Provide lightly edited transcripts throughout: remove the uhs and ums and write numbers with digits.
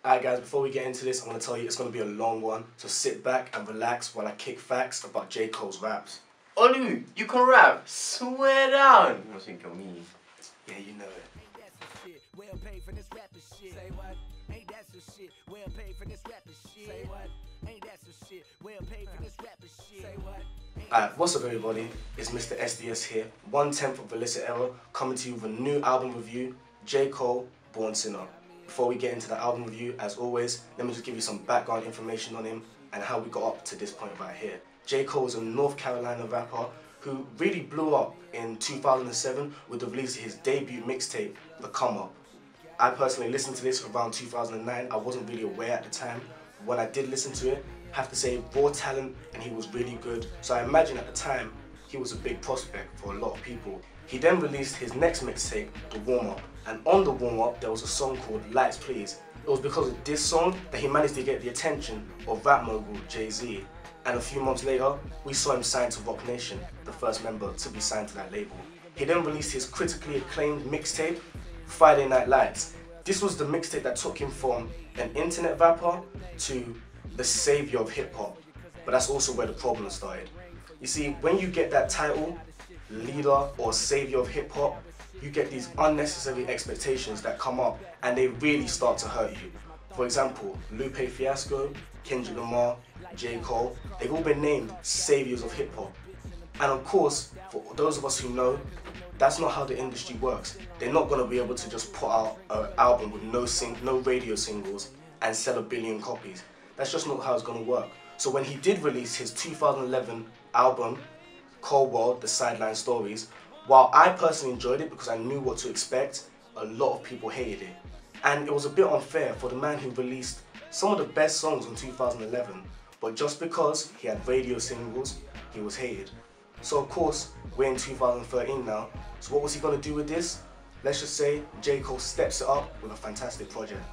Alright guys, before we get into this, I'm going to tell you it's going to be a long one, so sit back and relax while I kick facts about J. Cole's raps. Olu, you can rap. Swear down. You think of me. Yeah, you know it. Alright, what's up everybody? It's Mr. SDS here, 1/10 of Illicit Era, coming to you with a new album review, J. Cole, Born Sinner. Before we get into the album review, as always, let me just give you some background information on him and how we got up to this point right here. J. Cole is a North Carolina rapper who really blew up in 2007 with the release of his debut mixtape, The Come Up. I personally listened to this around 2009. I wasn't really aware at the time. When I did listen to it, I have to say, raw talent, and he was really good. So I imagine at the time, he was a big prospect for a lot of people. He then released his next mixtape, The Warm Up, and on The Warm Up there was a song called Lights Please. It was because of this song that he managed to get the attention of rap mogul Jay-Z. And a few months later, we saw him signed to Roc Nation, the first member to be signed to that label. He then released his critically acclaimed mixtape, Friday Night Lights. This was the mixtape that took him from an internet rapper to the savior of hip hop. But that's also where the problem started. You see, when you get that title, leader or savior of hip hop, you get these unnecessary expectations that come up and they really start to hurt you. For example, Lupe Fiasco, Kendrick Lamar, J. Cole, they've all been named saviors of hip hop. And of course, for those of us who know, that's not how the industry works. They're not going to be able to just put out an album with no radio singles and sell 1 billion copies. That's just not how it's going to work. So when he did release his 2011 album, Cold World, The Sideline Stories, while I personally enjoyed it because I knew what to expect, a lot of people hated it. And it was a bit unfair for the man who released some of the best songs in 2011, but just because he had radio singles, he was hated. So of course, we're in 2013 now, so what was he going to do with this? Let's just say J. Cole steps it up with a fantastic project.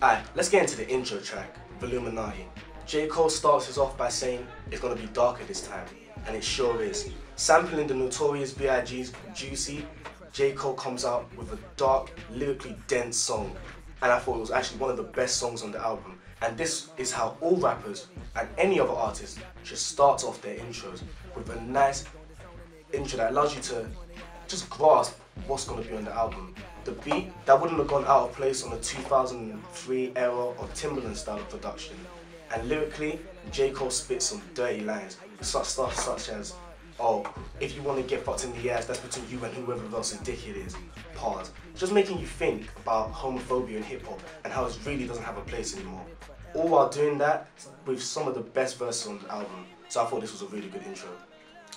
Alright, let's get into the intro track, Illuminati. J. Cole starts us off by saying it's going to be darker this time, and it sure is. Sampling the Notorious B.I.G.'s Juicy, J. Cole comes out with a dark, lyrically dense song, and I thought it was actually one of the best songs on the album. And this is how all rappers and any other artist should start off their intros, with a nice intro that allows you to just grasp what's going to be on the album. The beat, that wouldn't have gone out of place on the 2003 era of Timbaland style of production. And lyrically, J. Cole spits some dirty lines, such stuff such as, oh, if you want to get fucked in the ass, that's between you and whoever else's dick it is. Pause. Just making you think about homophobia in hip hop and how it really doesn't have a place anymore. All while doing that with some of the best verses on the album. So I thought this was a really good intro.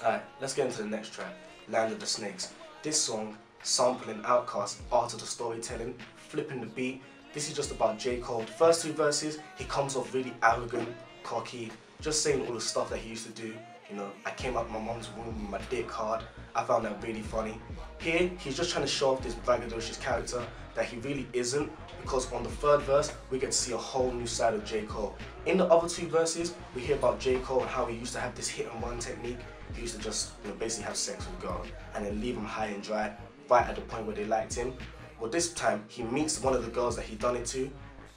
Alright, let's get into the next track, Land of the Snakes. This song, sampling Outkast, art of the storytelling, flipping the beat. This is just about J. Cole. The first 2 verses, he comes off really arrogant, cocky, just saying all the stuff that he used to do. You know, I came out of my mom's womb with my dick hard. I found that really funny. Here, he's just trying to show off this braggadocious character that he really isn't, because on the 3rd verse, we get to see a whole new side of J. Cole. In the other 2 verses, we hear about J. Cole and how he used to have this hit and run technique. He used to just, basically have sex with girls and then leave them high and dry, right at the point where they liked him. Well, this time, he meets one of the girls that he done it to,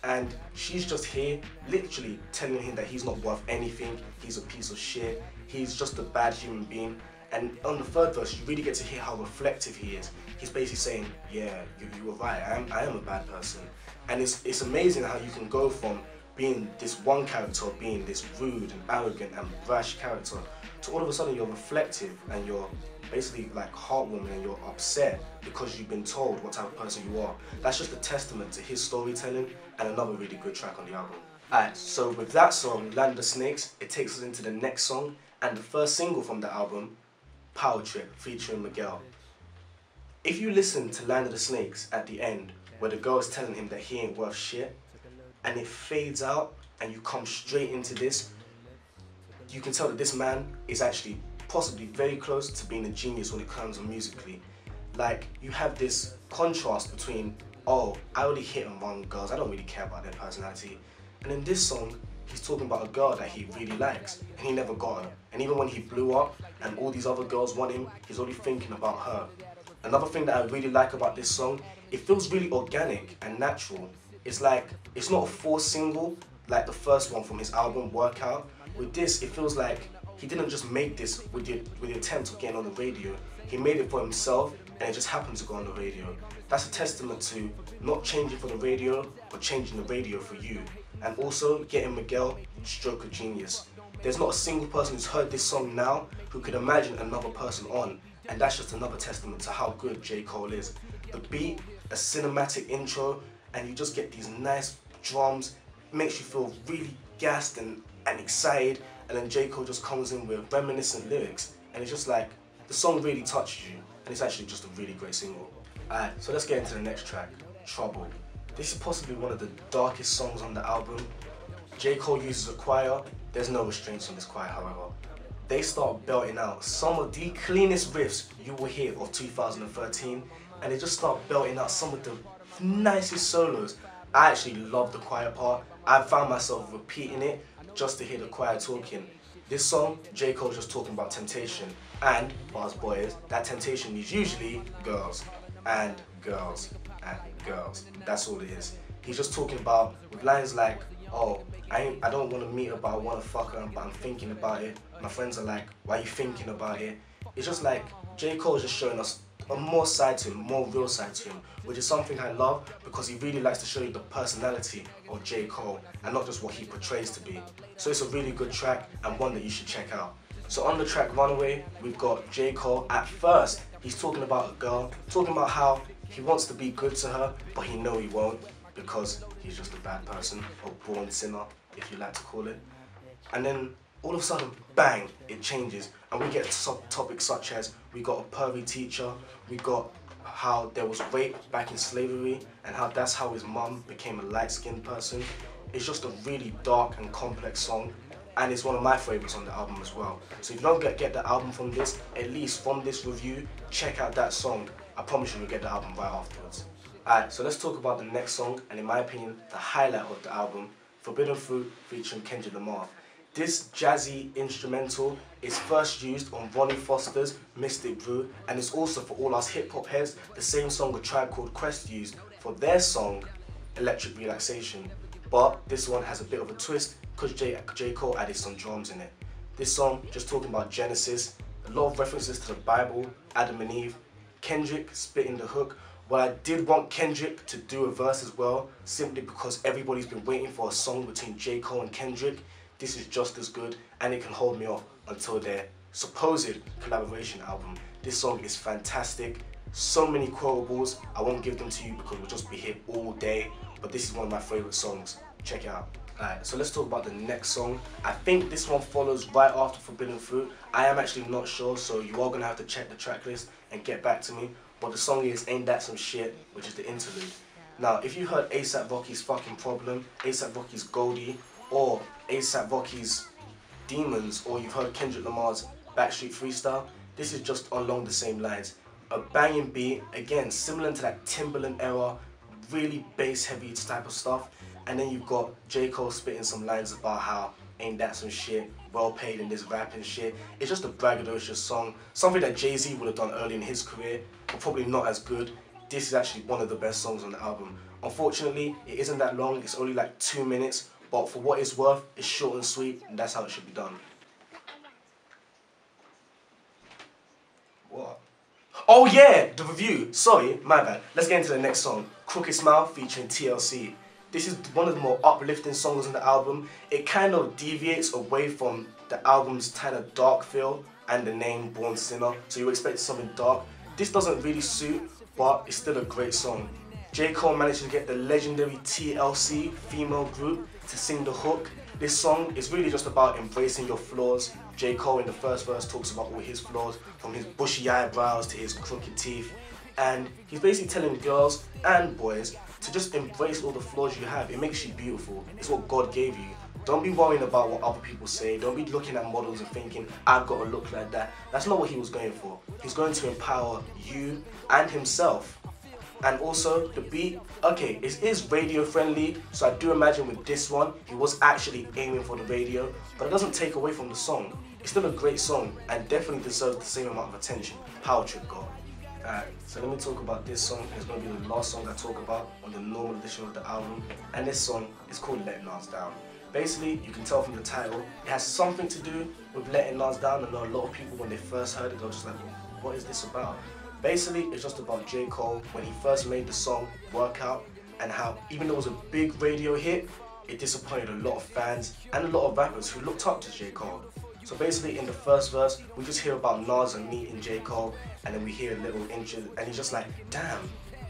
and she's just here, literally telling him that he's not worth anything, he's a piece of shit, he's just a bad human being. And on the 3rd verse, you really get to hear how reflective he is. He's basically saying, yeah, you were right, I am a bad person. And it's amazing how you can go from being this one character, being this rude and arrogant and brash character, to all of a sudden you're reflective and you're basically like heartwarming and you're upset because you've been told what type of person you are. That's just a testament to his storytelling and another really good track on the album. Alright, so with that song, Land of the Snakes, it takes us into the next song and the first single from the album, Power Trip, featuring Miguel. If you listen to Land of the Snakes at the end, where the girl is telling him that he ain't worth shit, and it fades out and you come straight into this, you can tell that this man is actually possibly very close to being a genius when it comes to musically. Like, you have this contrast between, oh, I only hit and run girls, I don't really care about their personality. And in this song, he's talking about a girl that he really likes, and he never got her. And even when he blew up, and all these other girls want him, he's only thinking about her. Another thing that I really like about this song, it feels really organic and natural. it's like, it's not a forced single like the first one from his album, Workout. With this, it feels like he didn't just make this with the attempt of getting on the radio. He made it for himself, and it just happened to go on the radio. That's a testament to not changing for the radio, but changing the radio for you. And also getting Miguel, stroke of genius. There's not a single person who's heard this song now who could imagine another person on, and that's just another testament to how good J. Cole is. The beat, a cinematic intro, and you just get these nice drums, makes you feel really gassed and excited, and then J. Cole just comes in with reminiscent lyrics, and it's just like, the song really touches you, and it's actually just a really great single. Alright, so let's get into the next track, Trouble. This is possibly one of the darkest songs on the album. J. Cole uses a choir. There's no restraints on this choir, however. They start belting out some of the cleanest riffs you will hear of 2013, and they just start belting out some of the nicest solos. I actually love the choir part. I found myself repeating it just to hear the choir talking. This song, J. Cole's just talking about temptation, and for us boys, that temptation is usually girls, and girls, and girls. That's all it is. He's just talking about, with lines like, oh, I don't want to meet her, but I want to fuck her, but I'm thinking about it. My friends are like, why are you thinking about it? It's just like, J. Cole is just showing us a more side to him, more real side to him, which is something I love, because he really likes to show you the personality of J. Cole and not just what he portrays to be. So it's a really good track and one that you should check out. So on the track Runaway, we've got J. Cole. At first, he's talking about a girl, talking about how he wants to be good to her, but he knows he won't, because he's just a bad person, or born sinner, if you like to call it. And then all of a sudden, bang, it changes, and we get topics such as, we got a pervy teacher, we got how there was rape back in slavery, and how that's how his mum became a light-skinned person. It's just a really dark and complex song, and it's one of my favorites on the album as well. So if you don't get the album from this, at least from this review, check out that song. I promise you, you'll get the album right afterwards. Alright, so let's talk about the next song, and in my opinion, the highlight of the album, Forbidden Fruit featuring Kendrick Lamar. This jazzy instrumental is first used on Ronnie Foster's Mystic Brew, and it's also, for all us hip hop heads, the same song A Tribe Called Quest used for their song Electric Relaxation. But this one has a bit of a twist because J. Cole added some drums in it. This song, just talking about Genesis, a lot of references to the Bible, Adam and Eve, Kendrick spitting the hook. Well, I did want Kendrick to do a verse as well, simply because everybody's been waiting for a song between J. Cole and Kendrick. This is just as good, and it can hold me off until their supposed collaboration album. This song is fantastic. So many quotables. I won't give them to you because we'll just be here all day, but this is one of my favorite songs. Check it out. Alright, so let's talk about the next song. I think this one follows right after Forbidden Fruit. I am actually not sure, so you are going to have to check the track list and get back to me. But the song is Ain't That Some Shit, which is the interlude. Now, if you heard A$AP Rocky's Fucking Problem, A$AP Rocky's Goldie, or A$AP Rocky's Demons, or you've heard Kendrick Lamar's Backstreet Freestyle, this is just along the same lines. A banging beat, again, similar to that Timberland era, really bass heavy type of stuff. And then you've got J. Cole spitting some lines about how ain't that some shit, well paid in this rapping shit. It's just a braggadocio song, something that Jay-Z would have done early in his career, but probably not as good. This is actually one of the best songs on the album. Unfortunately, it isn't that long, it's only like 2 minutes, but for what it's worth, it's short and sweet, and that's how it should be done. What? Oh yeah, the review. Sorry, my bad. Let's get into the next song, Crooked Smile featuring TLC. This is one of the more uplifting songs on the album. It kind of deviates away from the album's kind of dark feel and the name Born Sinner, so you expect something dark. This doesn't really suit, but it's still a great song. J. Cole managed to get the legendary TLC female group to sing the hook. This song is really just about embracing your flaws. J. Cole in the first verse talks about all his flaws, from his bushy eyebrows to his crooked teeth. And he's basically telling girls and boys to just embrace all the flaws you have. It makes you beautiful. It's what God gave you. Don't be worrying about what other people say. Don't be looking at models and thinking, I've got to look like that. That's not what he was going for. He's going to empower you and himself. And also, the beat, okay, it is radio friendly, so I do imagine with this one, he was actually aiming for the radio, but it doesn't take away from the song. It's still a great song, and definitely deserves the same amount of attention Power Trip got. Alright, so let me talk about this song. It's going to be the last song I talk about on the normal edition of the album. And this song is called Letting Nas Down. Basically, you can tell from the title, it has something to do with letting Nas down. And a lot of people, when they first heard it, they were just like, what is this about? Basically, it's just about J. Cole when he first made the song Workout, and how even though it was a big radio hit, it disappointed a lot of fans and a lot of rappers who looked up to J. Cole. So basically in the first verse, we just hear about Nas and meeting J. Cole, and then we hear a little intro, and he's just like, damn,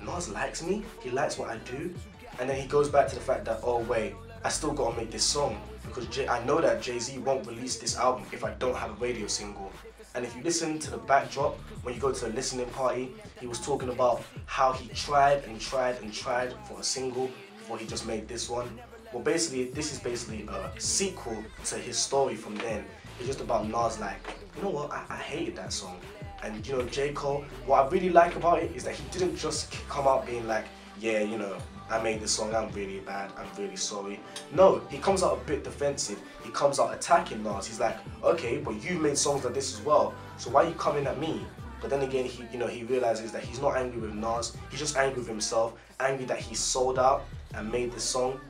Nas likes me, he likes what I do. And then he goes back to the fact that, oh wait, I still gotta make this song, because I know that Jay-Z won't release this album if I don't have a radio single. And if you listen to the backdrop, when you go to a listening party, he was talking about how he tried and tried and tried for a single before he just made this one. Well, basically, this is basically a sequel to his story from then. It's just about Nas like, you know what, I hated that song. And you know, J. Cole, what I really like about it is that he didn't just come out being like, yeah, you know, I made this song, I'm really bad, I'm really sorry. No, he comes out a bit defensive. He comes out attacking Nas. He's like, okay, but you made songs like this as well, so why are you coming at me? But then again, he realizes that he's not angry with Nas, he's just angry with himself, angry that he sold out and made this song.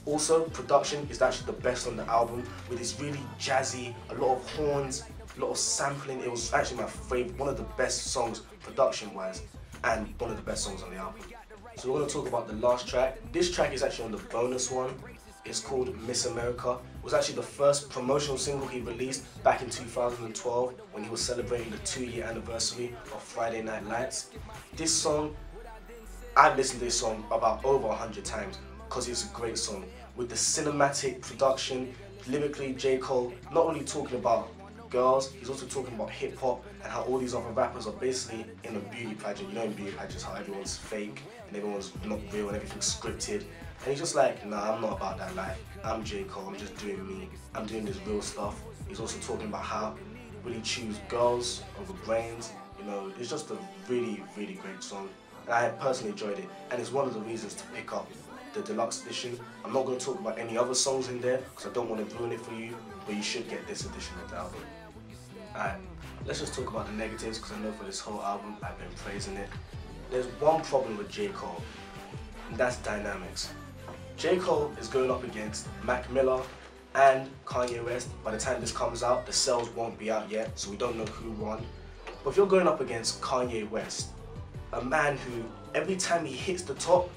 Also, production is actually the best on the album, with this really jazzy, a lot of horns, a lot of sampling. It was actually my favorite, one of the best songs production-wise, and one of the best songs on the album. So we're going to talk about the last track. This track is actually on the bonus one. It's called Miss America. It was actually the first promotional single he released back in 2012 when he was celebrating the 2-year anniversary of Friday Night Lights. This song, I've listened to this song about over 100 times because it's a great song. With the cinematic production, lyrically, J. Cole not only talking about girls, he's also talking about hip hop and how all these other rappers are basically in a beauty pageant. You know, in beauty pageants, how everyone's fake and everyone's not real and everything's scripted. And he's just like, nah, I'm not about that life. I'm J. Cole, I'm just doing me. I'm doing this real stuff. He's also talking about how really choose girls over brains. You know, it's just a really, really great song. And I personally enjoyed it. And it's one of the reasons to pick up the deluxe edition. I'm not going to talk about any other songs in there because I don't want to ruin it for you, but you should get this edition of the album. Alright, let's just talk about the negatives because I know for this whole album I've been praising it. There's one problem with J. Cole, and that's dynamics. J. Cole is going up against Mac Miller and Kanye West. By the time this comes out, the sales won't be out yet, so we don't know who won. But if you're going up against Kanye West, a man who every time he hits the top,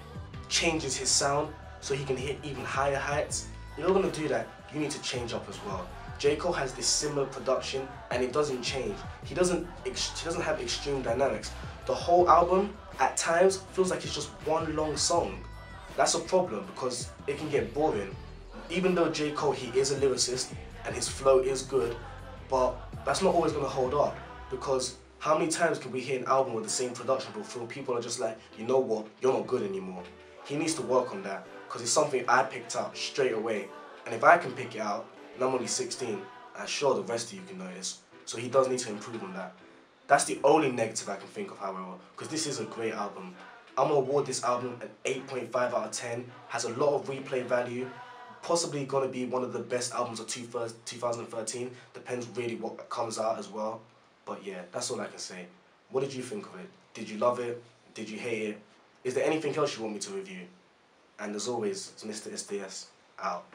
changes his sound so he can hit even higher heights, if you're going to do that, you need to change up as well. J. Cole has this similar production and it doesn't change. He doesn't have extreme dynamics. The whole album, at times, feels like it's just one long song. That's a problem because it can get boring. Even though J. Cole, he is a lyricist and his flow is good, but that's not always going to hold up, because how many times can we hear an album with the same production but people are just like, you know what, you're not good anymore. He needs to work on that because it's something I picked up straight away. And if I can pick it out, and I'm only 16, I'm sure the rest of you can notice. So he does need to improve on that. That's the only negative I can think of, however, because this is a great album. I'm going to award this album an 8.5 out of 10. Has a lot of replay value. Possibly going to be one of the best albums of 2013. Depends really what comes out as well. But yeah, that's all I can say. What did you think of it? Did you love it? Did you hate it? Is there anything else you want me to review? And as always, it's Mr. SDS, out.